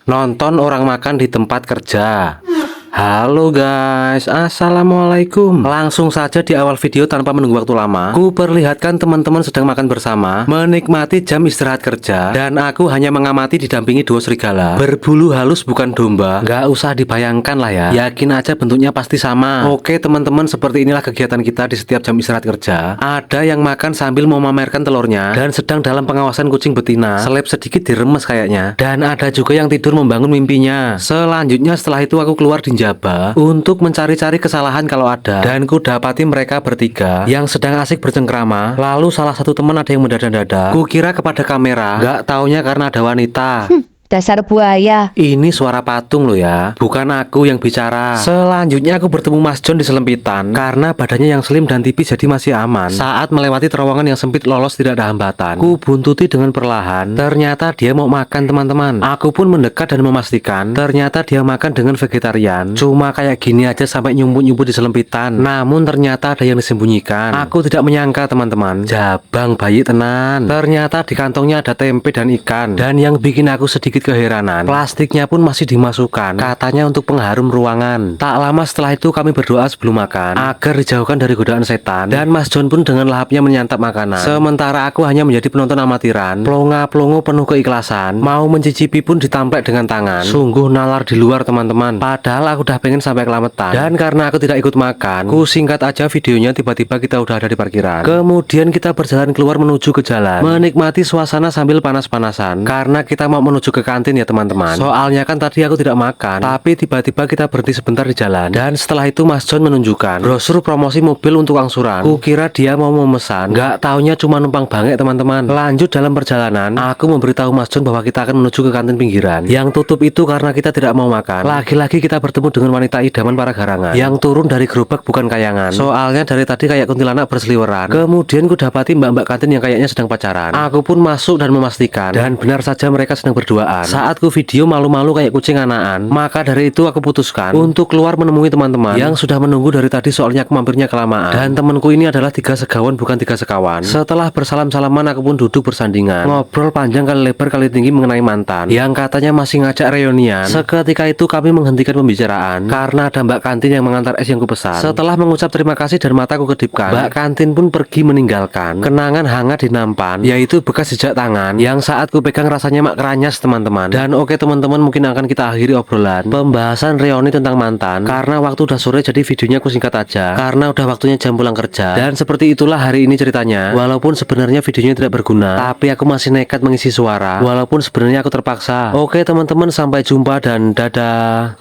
Nonton orang makan di tempat kerja. Halo guys, assalamualaikum. Langsung saja di awal video tanpa menunggu waktu lama, ku perlihatkan teman-teman sedang makan bersama, menikmati jam istirahat kerja, dan aku hanya mengamati didampingi dua serigala berbulu halus bukan domba. Gak usah dibayangkan lah ya, yakin aja bentuknya pasti sama. Oke teman-teman, seperti inilah kegiatan kita di setiap jam istirahat kerja. Ada yang makan sambil memamerkan telurnya dan sedang dalam pengawasan kucing betina, seleb sedikit diremes kayaknya. Dan ada juga yang tidur membangun mimpinya. Selanjutnya setelah itu aku keluar di Jaba untuk mencari-cari kesalahan kalau ada, dan ku dapati mereka bertiga yang sedang asik bercengkrama. Lalu salah satu teman ada yang mendadak-dadak. Ku kira kepada kamera, gak taunya karena ada wanita. Dasar buaya. Ini suara patung loh ya, bukan aku yang bicara. Selanjutnya aku bertemu Mas John di selempitan karena badannya yang slim dan tipis jadi masih aman. Saat melewati terowongan yang sempit lolos tidak ada hambatan. Ku buntuti dengan perlahan. Ternyata dia mau makan teman-teman. Aku pun mendekat dan memastikan ternyata dia makan dengan vegetarian. Cuma kayak gini aja sampai nyumput-nyumput di selempitan. Namun ternyata ada yang disembunyikan. Aku tidak menyangka teman-teman. Jabang bayi tenan. Ternyata di kantongnya ada tempe dan ikan. Dan yang bikin aku sedikit keheranan, plastiknya pun masih dimasukkan, katanya untuk pengharum ruangan. Tak lama setelah itu kami berdoa sebelum makan agar dijauhkan dari godaan setan, dan Mas John pun dengan lahapnya menyantap makanan. Sementara aku hanya menjadi penonton amatiran, plonga-plongo penuh keikhlasan, mau mencicipi pun ditamplek dengan tangan. Sungguh nalar di luar teman-teman, padahal aku udah pengen sampai kelametan. Dan karena aku tidak ikut makan, ku singkat aja videonya. Tiba-tiba kita udah ada di parkiran. Kemudian kita berjalan keluar menuju ke jalan, menikmati suasana sambil panas-panasan karena kita mau menuju ke kantin ya teman-teman. Soalnya kan tadi aku tidak makan, tapi tiba-tiba kita berhenti sebentar di jalan, dan setelah itu Mas John menunjukkan brosur promosi mobil untuk angsuran. Kukira dia mau memesan, nggak taunya cuma numpang bangek teman-teman. Lanjut dalam perjalanan, aku memberitahu Mas John bahwa kita akan menuju ke kantin pinggiran yang tutup itu karena kita tidak mau makan. Lagi-lagi kita bertemu dengan wanita idaman para garangan yang turun dari gerobak bukan kayangan. Soalnya dari tadi kayak kuntilanak berseliweran. Kemudian ku dapati mbak-mbak kantin yang kayaknya sedang pacaran. Aku pun masuk dan memastikan, dan benar saja mereka sedang berduaan. Saat ku video malu-malu kayak kucing anakan, maka dari itu aku putuskan untuk keluar menemui teman-teman yang sudah menunggu dari tadi, soalnya aku mampirnya kelamaan. Dan temanku ini adalah tiga segawan bukan tiga sekawan. Setelah bersalam-salaman aku pun duduk bersandingan, ngobrol panjang kali lebar kali tinggi mengenai mantan yang katanya masih ngajak reunian. Seketika itu kami menghentikan pembicaraan karena ada mbak kantin yang mengantar es yang kupesan. Setelah mengucap terima kasih dan mataku kedipkan, mbak kantin pun pergi meninggalkan kenangan hangat di nampan, yaitu bekas jejak tangan yang saat ku pegang rasanya mak keranyas teman-teman. Dan oke teman-teman, mungkin akan kita akhiri obrolan pembahasan reuni tentang mantan karena waktu udah sore, jadi videonya aku singkat aja karena udah waktunya jam pulang kerja. Dan seperti itulah hari ini ceritanya. Walaupun sebenarnya videonya tidak berguna, tapi aku masih nekat mengisi suara walaupun sebenarnya aku terpaksa. Oke teman-teman, sampai jumpa dan dadah.